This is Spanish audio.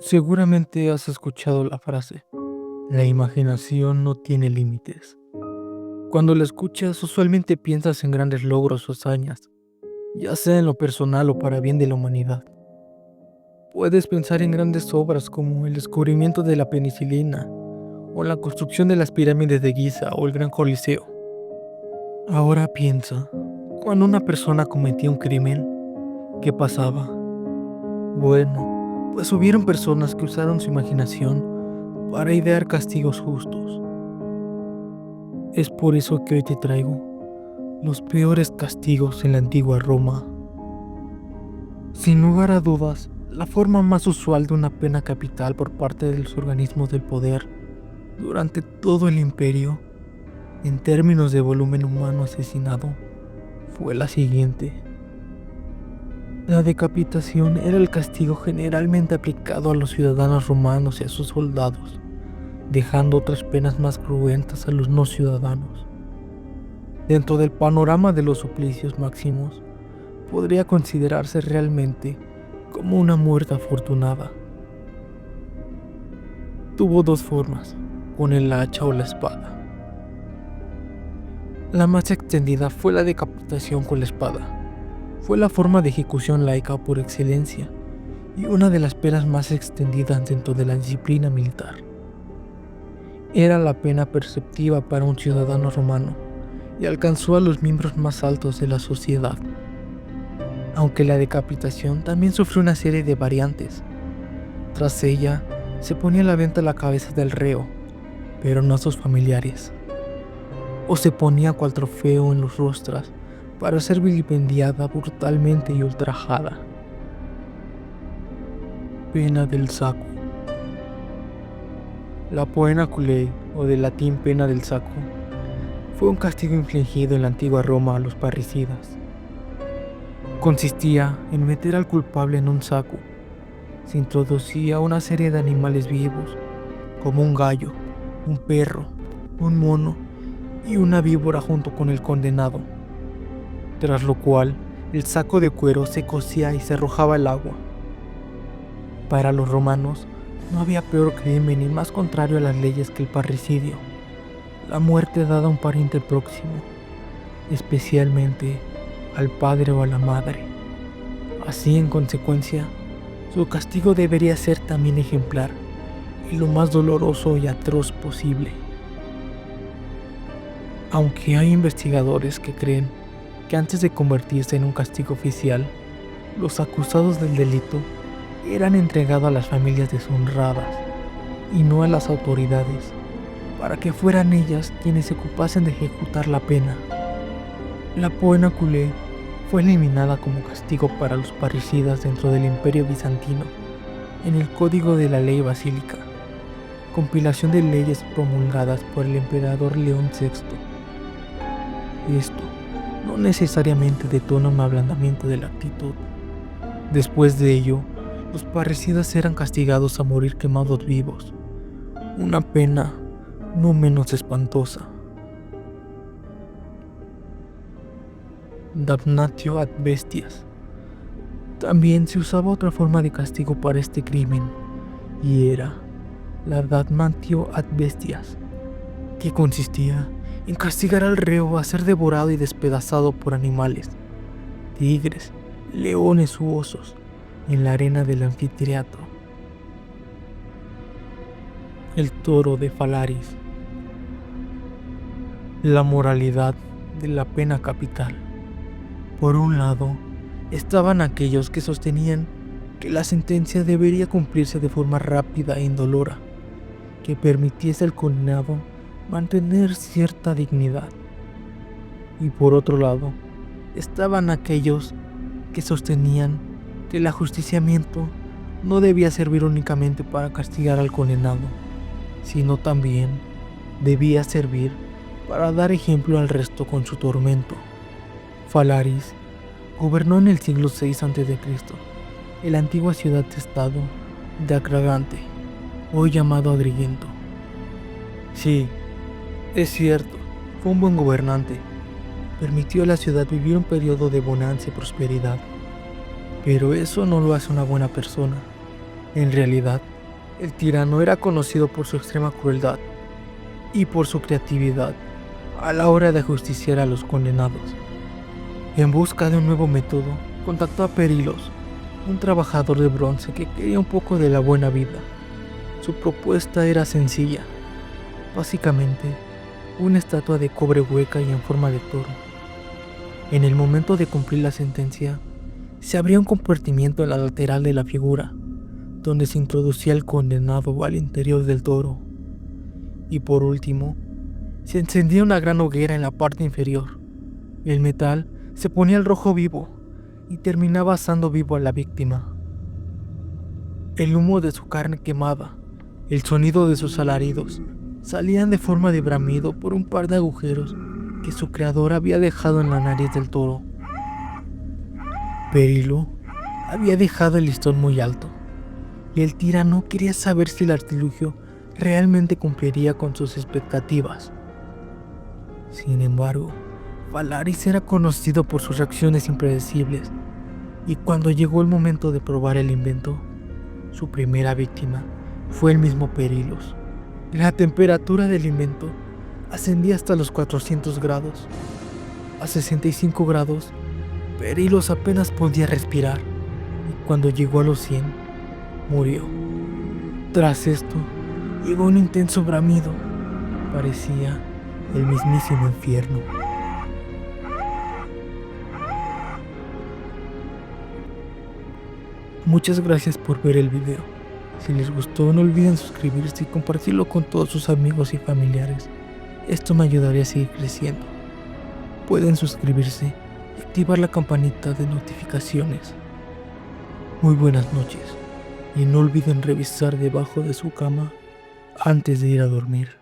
Seguramente has escuchado la frase, la imaginación no tiene límites. Cuando la escuchas, usualmente piensas en grandes logros o hazañas, ya sea en lo personal o para bien de la humanidad. Puedes pensar en grandes obras como el descubrimiento de la penicilina, o la construcción de las pirámides de Giza o el Gran Coliseo. Ahora piensa, cuando una persona cometía un crimen, ¿qué pasaba? Bueno, pues hubieron personas que usaron su imaginación para idear castigos justos. Es por eso que hoy te traigo los peores castigos en la antigua Roma. Sin lugar a dudas, la forma más usual de una pena capital por parte de los organismos del poder durante todo el imperio, en términos de volumen humano asesinado, fue la siguiente. La decapitación era el castigo generalmente aplicado a los ciudadanos romanos y a sus soldados, dejando otras penas más cruentas a los no ciudadanos. Dentro del panorama de los suplicios máximos, podría considerarse realmente como una muerte afortunada. Tuvo dos formas, con el hacha o la espada. La más extendida fue la decapitación con la espada. Fue la forma de ejecución laica por excelencia y una de las penas más extendidas dentro de la disciplina militar. Era la pena perceptiva para un ciudadano romano y alcanzó a los miembros más altos de la sociedad. Aunque la decapitación también sufrió una serie de variantes. Tras ella, se ponía a la venta la cabeza del reo, pero no a sus familiares. O se ponía cual trofeo en los rostros para ser vilipendiada brutalmente y ultrajada. Pena del saco. La poena culei, o del latín pena del saco, fue un castigo infligido en la antigua Roma a los parricidas. Consistía en meter al culpable en un saco. Se introducía una serie de animales vivos, como un gallo, un perro, un mono y una víbora junto con el condenado, tras lo cual el saco de cuero se cosía y se arrojaba al agua. Para los romanos no había peor crimen y más contrario a las leyes que el parricidio, la muerte dada a un pariente próximo, especialmente al padre o a la madre. Así, en consecuencia, su castigo debería ser también ejemplar y lo más doloroso y atroz posible. Aunque hay investigadores que creen que antes de convertirse en un castigo oficial, los acusados del delito eran entregados a las familias deshonradas y no a las autoridades, para que fueran ellas quienes se ocupasen de ejecutar la pena. La poena culei fue eliminada como castigo para los parricidas dentro del Imperio Bizantino en el Código de la Ley Basílica, compilación de leyes promulgadas por el emperador León VI. Esto no necesariamente detona un ablandamiento de la actitud. Después de ello, los parricidas eran castigados a morir quemados vivos, una pena no menos espantosa. Damnatio ad bestias. También se usaba otra forma de castigo para este crimen, y era la damnatio ad bestias, que consistía en castigar al reo a ser devorado y despedazado por animales, tigres, leones u osos, en la arena del anfiteatro. El toro de Falaris. La moralidad de la pena capital. Por un lado, estaban aquellos que sostenían que la sentencia debería cumplirse de forma rápida e indolora, que permitiese al condenado mantener cierta dignidad. Y por otro lado, estaban aquellos que sostenían que el ajusticiamiento no debía servir únicamente para castigar al condenado, sino también debía servir para dar ejemplo al resto con su tormento. Falaris gobernó en el siglo VI a.C. en la antigua ciudad-estado de Acragante, hoy llamado Agrigento. Sí, es cierto, fue un buen gobernante. Permitió a la ciudad vivir un periodo de bonanza y prosperidad. Pero eso no lo hace una buena persona. En realidad, el tirano era conocido por su extrema crueldad y por su creatividad a la hora de ajusticiar a los condenados. En busca de un nuevo método, contactó a Perilos, un trabajador de bronce que quería un poco de la buena vida. Su propuesta era sencilla, básicamente una estatua de cobre hueca y en forma de toro. En el momento de cumplir la sentencia, se abría un compartimiento en la lateral de la figura, donde se introducía el condenado al interior del toro. Y por último, se encendía una gran hoguera en la parte inferior. El metal se ponía al rojo vivo y terminaba asando vivo a la víctima. El humo de su carne quemada, el sonido de sus alaridos, salían de forma de bramido por un par de agujeros que su creador había dejado en la nariz del toro. Perilo había dejado el listón muy alto, y el tirano quería saber si el artilugio realmente cumpliría con sus expectativas. Sin embargo, Valaris era conocido por sus reacciones impredecibles, y cuando llegó el momento de probar el invento, su primera víctima fue el mismo Perilos. La temperatura del invento ascendía hasta los 400 grados. A 65 grados, Perilos apenas podía respirar, y cuando llegó a los 100, murió. Tras esto, llegó un intenso bramido. Parecía el mismísimo infierno. Muchas gracias por ver el video. Si les gustó, no olviden suscribirse y compartirlo con todos sus amigos y familiares. Esto me ayudaría a seguir creciendo. Pueden suscribirse y activar la campanita de notificaciones. Muy buenas noches y no olviden revisar debajo de su cama antes de ir a dormir.